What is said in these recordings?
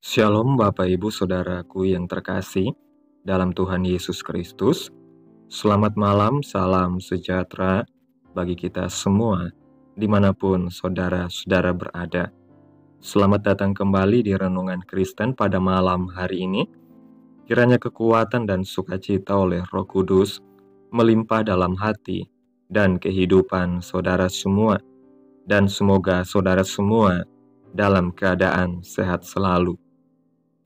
Shalom Bapak Ibu Saudaraku yang terkasih dalam Tuhan Yesus Kristus. Selamat malam, salam sejahtera bagi kita semua dimanapun saudara-saudara berada. Selamat datang kembali di Renungan Kristen pada malam hari ini. Kiranya kekuatan dan sukacita oleh Roh Kudus melimpah dalam hati dan kehidupan saudara semua. Dan semoga saudara semua dalam keadaan sehat selalu.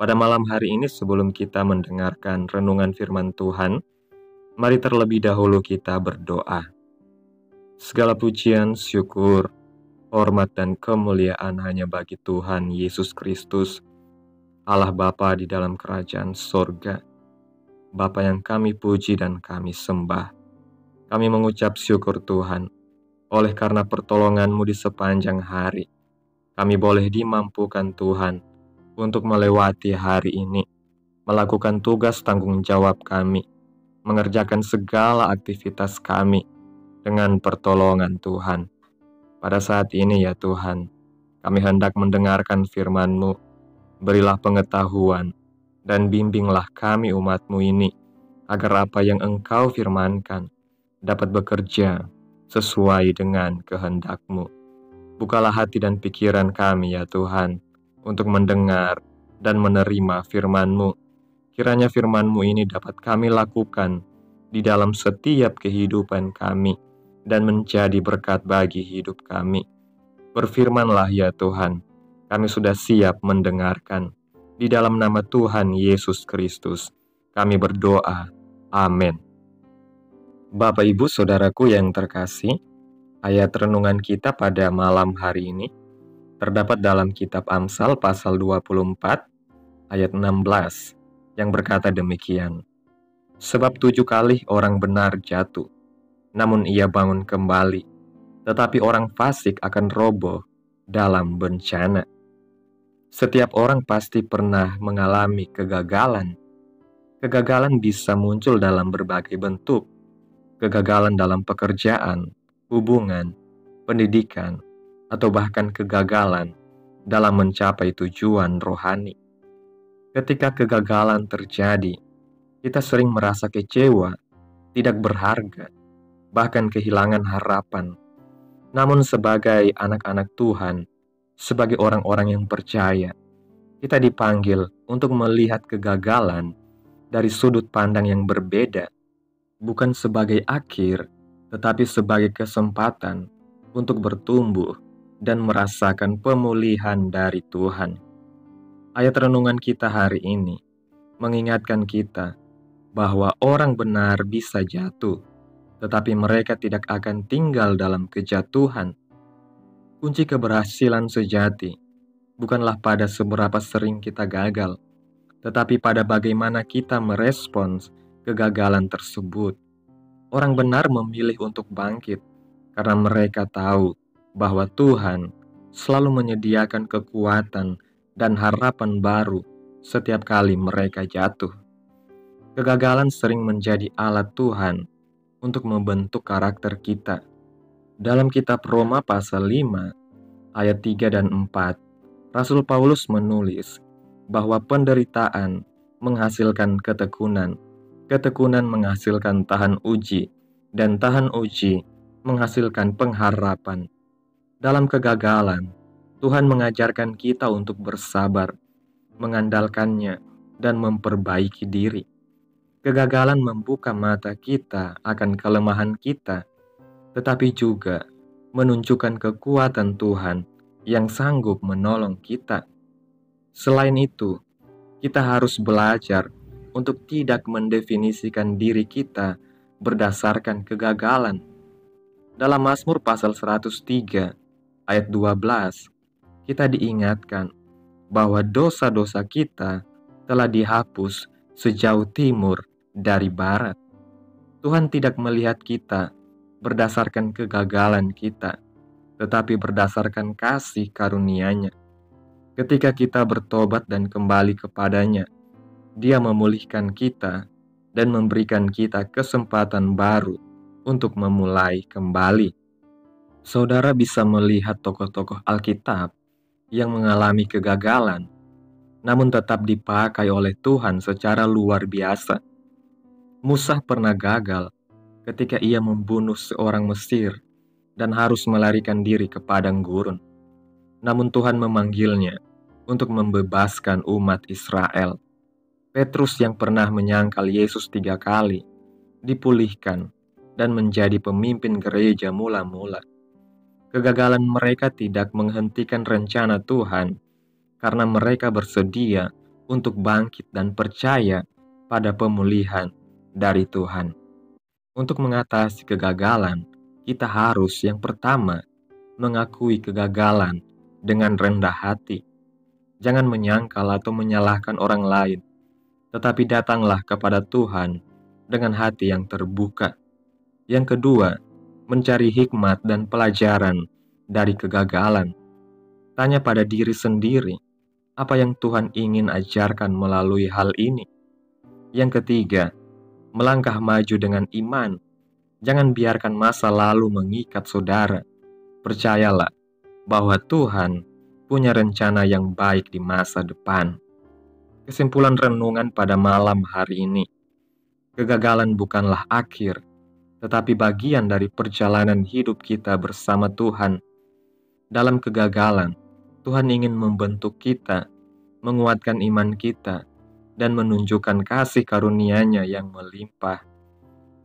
Pada malam hari ini sebelum kita mendengarkan renungan firman Tuhan, mari terlebih dahulu kita berdoa. Segala pujian, syukur, hormat dan kemuliaan hanya bagi Tuhan Yesus Kristus, Allah Bapa di dalam kerajaan sorga. Bapa yang kami puji dan kami sembah. Kami mengucap syukur Tuhan, oleh karena pertolongan-Mu di sepanjang hari. Kami boleh dimampukan Tuhan untuk melewati hari ini, melakukan tugas tanggung jawab kami, mengerjakan segala aktivitas kami dengan pertolongan Tuhan. Pada saat ini ya Tuhan, kami hendak mendengarkan firman-Mu. Berilah pengetahuan dan bimbinglah kami umat-Mu ini, agar apa yang Engkau firmankan dapat bekerja sesuai dengan kehendak-Mu. Bukalah hati dan pikiran kami ya Tuhan, untuk mendengar dan menerima firman-Mu. Kiranya firman-Mu ini dapat kami lakukan di dalam setiap kehidupan kami dan menjadi berkat bagi hidup kami. Berfirmanlah ya Tuhan, kami sudah siap mendengarkan. Di dalam nama Tuhan Yesus Kristus, kami berdoa. Amin. Bapak Ibu Saudaraku yang terkasih, ayat renungan kita pada malam hari ini terdapat dalam kitab Amsal pasal 24 ayat 16 yang berkata demikian. Sebab 7 kali orang benar jatuh, namun ia bangun kembali, tetapi orang fasik akan roboh dalam bencana. Setiap orang pasti pernah mengalami kegagalan. Kegagalan bisa muncul dalam berbagai bentuk. Kegagalan dalam pekerjaan, hubungan, pendidikan, atau bahkan kegagalan dalam mencapai tujuan rohani. Ketika kegagalan terjadi, kita sering merasa kecewa, tidak berharga, bahkan kehilangan harapan. Namun sebagai anak-anak Tuhan, sebagai orang-orang yang percaya, kita dipanggil untuk melihat kegagalan dari sudut pandang yang berbeda, bukan sebagai akhir, tetapi sebagai kesempatan untuk bertumbuh dan merasakan pemulihan dari Tuhan. Ayat renungan kita hari ini mengingatkan kita bahwa orang benar bisa jatuh, tetapi mereka tidak akan tinggal dalam kejatuhan. Kunci keberhasilan sejati bukanlah pada seberapa sering kita gagal, tetapi pada bagaimana kita merespons kegagalan tersebut. Orang benar memilih untuk bangkit karena mereka tahu bahwa Tuhan selalu menyediakan kekuatan dan harapan baru setiap kali mereka jatuh. Kegagalan sering menjadi alat Tuhan untuk membentuk karakter kita. Dalam kitab Roma pasal 5 ayat 3 dan 4, Rasul Paulus menulis bahwa penderitaan menghasilkan ketekunan, ketekunan menghasilkan tahan uji, dan tahan uji menghasilkan pengharapan. Dalam kegagalan, Tuhan mengajarkan kita untuk bersabar, mengandalkannya, dan memperbaiki diri. Kegagalan membuka mata kita akan kelemahan kita, tetapi juga menunjukkan kekuatan Tuhan yang sanggup menolong kita. Selain itu, kita harus belajar untuk tidak mendefinisikan diri kita berdasarkan kegagalan. Dalam Mazmur pasal 103 ayat 12, kita diingatkan bahwa dosa-dosa kita telah dihapus sejauh timur dari barat. Tuhan tidak melihat kita berdasarkan kegagalan kita, tetapi berdasarkan kasih karunia-Nya. Ketika kita bertobat dan kembali kepadanya, Dia memulihkan kita dan memberikan kita kesempatan baru untuk memulai kembali. Saudara bisa melihat tokoh-tokoh Alkitab yang mengalami kegagalan. namun tetap dipakai oleh Tuhan secara luar biasa. Musa pernah gagal ketika ia membunuh seorang Mesir dan harus melarikan diri ke padang gurun. Namun Tuhan memanggilnya untuk membebaskan umat Israel. Petrus yang pernah menyangkal Yesus 3 kali dipulihkan dan menjadi pemimpin gereja mula-mula. Kegagalan mereka tidak menghentikan rencana Tuhan karena mereka bersedia untuk bangkit dan percaya pada pemulihan dari Tuhan. Untuk mengatasi kegagalan, kita harus yang pertama mengakui kegagalan dengan rendah hati. Jangan menyangkal atau menyalahkan orang lain, tetapi datanglah kepada Tuhan dengan hati yang terbuka. Yang kedua, mencari hikmat dan pelajaran dari kegagalan. Tanya pada diri sendiri, apa yang Tuhan ingin ajarkan melalui hal ini? Yang ketiga, melangkah maju dengan iman. Jangan biarkan masa lalu mengikat saudara. Percayalah bahwa Tuhan punya rencana yang baik di masa depan. Kesimpulan renungan pada malam hari ini, kegagalan bukanlah akhir, tetapi bagian dari perjalanan hidup kita bersama Tuhan. Dalam kegagalan, Tuhan ingin membentuk kita, menguatkan iman kita, dan menunjukkan kasih karunia-Nya yang melimpah.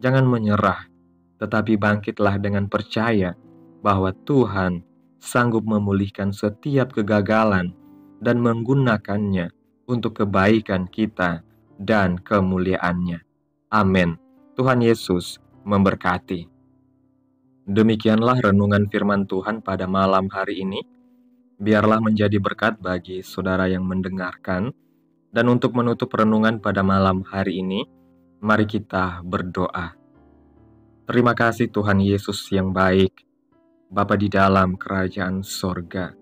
Jangan menyerah, tetapi bangkitlah dengan percaya bahwa Tuhan sanggup memulihkan setiap kegagalan dan menggunakannya untuk kebaikan kita dan kemuliaan-Nya. Amin. Tuhan Yesus memberkati. Demikianlah renungan firman Tuhan pada malam hari ini. Biarlah menjadi berkat bagi saudara yang mendengarkan. Dan untuk menutup renungan pada malam hari ini, mari kita berdoa. Terima kasih Tuhan Yesus yang baik, Bapa di dalam kerajaan sorga.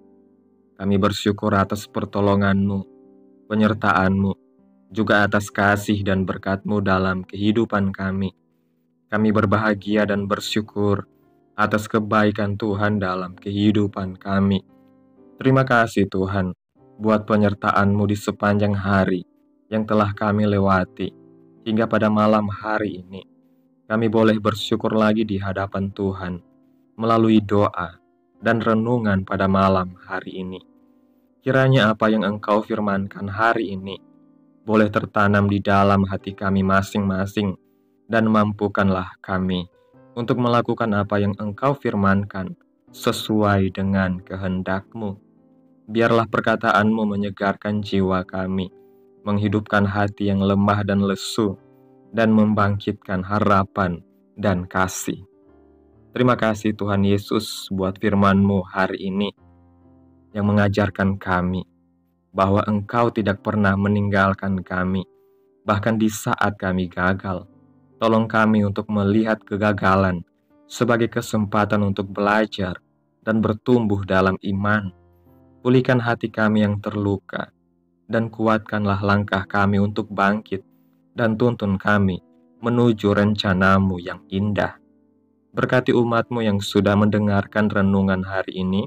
Kami bersyukur atas pertolongan-Mu, penyertaan-Mu, juga atas kasih dan berkat-Mu dalam kehidupan kami. Kami berbahagia dan bersyukur atas kebaikan Tuhan dalam kehidupan kami. Terima kasih Tuhan, buat penyertaan-Mu di sepanjang hari yang telah kami lewati, hingga pada malam hari ini. Kami boleh bersyukur lagi di hadapan Tuhan, melalui doa dan renungan pada malam hari ini. Kiranya apa yang Engkau firmankan hari ini boleh tertanam di dalam hati kami masing-masing, dan mampukanlah kami untuk melakukan apa yang Engkau firmankan sesuai dengan kehendak-Mu. Biarlah perkataan-Mu menyegarkan jiwa kami, menghidupkan hati yang lemah dan lesu, dan membangkitkan harapan dan kasih. Terima kasih Tuhan Yesus buat firman-Mu hari ini yang mengajarkan kami bahwa Engkau tidak pernah meninggalkan kami, bahkan di saat kami gagal. Tolong kami untuk melihat kegagalan sebagai kesempatan untuk belajar dan bertumbuh dalam iman. Pulihkan hati kami yang terluka, dan kuatkanlah langkah kami untuk bangkit, dan tuntun kami menuju rencana-Mu yang indah. Berkati umat-Mu yang sudah mendengarkan renungan hari ini,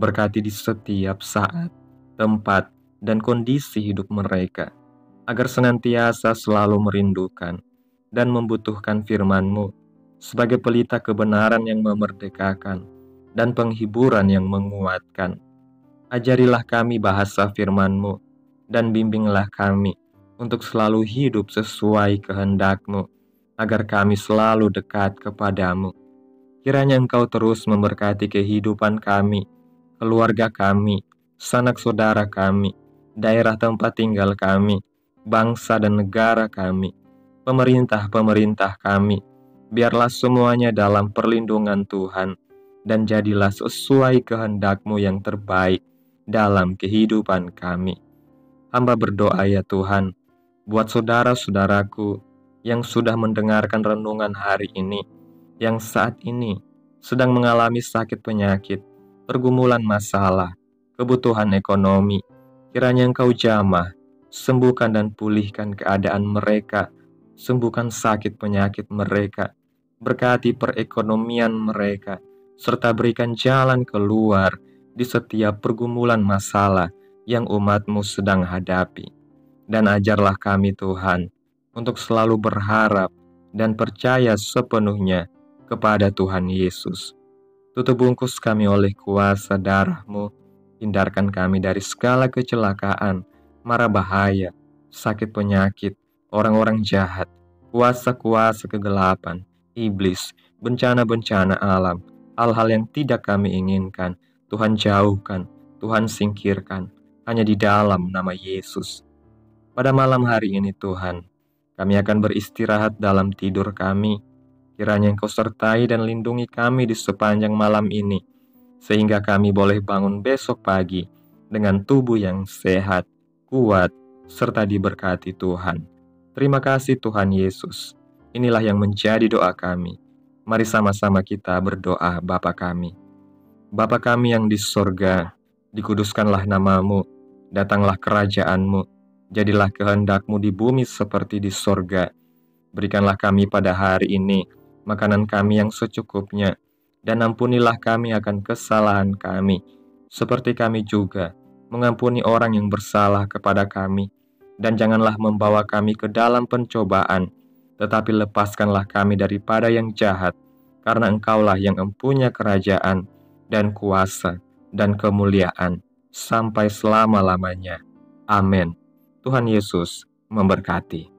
berkati di setiap saat, tempat, dan kondisi hidup mereka, agar senantiasa selalu merindukan dan membutuhkan firman-Mu sebagai pelita kebenaran yang memerdekakan dan penghiburan yang menguatkan. Ajarilah kami bahasa firman-Mu, dan bimbinglah kami untuk selalu hidup sesuai kehendak-Mu, agar kami selalu dekat kepadamu. Kiranya Engkau terus memberkati kehidupan kami, keluarga kami, sanak saudara kami, daerah tempat tinggal kami, bangsa dan negara kami, pemerintah-pemerintah kami. Biarlah semuanya dalam perlindungan Tuhan, dan jadilah sesuai kehendak-Mu yang terbaik dalam kehidupan kami. Hamba berdoa ya Tuhan, buat saudara-saudaraku yang sudah mendengarkan renungan hari ini, yang saat ini sedang mengalami sakit penyakit, pergumulan masalah, kebutuhan ekonomi. Kiranya Engkau jamah, sembuhkan dan pulihkan keadaan mereka, sembuhkan sakit penyakit mereka, berkati perekonomian mereka, serta berikan jalan keluar di setiap pergumulan masalah yang umat-Mu sedang hadapi. Dan ajarlah kami Tuhan, untuk selalu berharap dan percaya sepenuhnya kepada Tuhan Yesus. Tutup bungkus kami oleh kuasa darah-Mu, hindarkan kami dari segala kecelakaan, mara bahaya, sakit penyakit, orang-orang jahat, kuasa-kuasa kegelapan, iblis, bencana-bencana alam, hal-hal yang tidak kami inginkan. Tuhan jauhkan, Tuhan singkirkan, hanya di dalam nama Yesus. Pada malam hari ini Tuhan, kami akan beristirahat dalam tidur kami. Kiranya Engkau sertai dan lindungi kami di sepanjang malam ini, sehingga kami boleh bangun besok pagi dengan tubuh yang sehat, kuat, serta diberkati Tuhan. Terima kasih Tuhan Yesus. Inilah yang menjadi doa kami. Mari sama-sama kita berdoa Bapa kami. Bapa kami yang di sorga, dikuduskanlah nama-Mu, datanglah kerajaan-Mu, jadilah kehendak-Mu di bumi seperti di sorga. Berikanlah kami pada hari ini makanan kami yang secukupnya, dan ampunilah kami akan kesalahan kami, seperti kami juga mengampuni orang yang bersalah kepada kami. Dan janganlah membawa kami ke dalam pencobaan, tetapi lepaskanlah kami daripada yang jahat, karena Engkaulah yang empunya kerajaan, dan kuasa, dan kemuliaan, sampai selama-lamanya. Amin. Tuhan Yesus memberkati.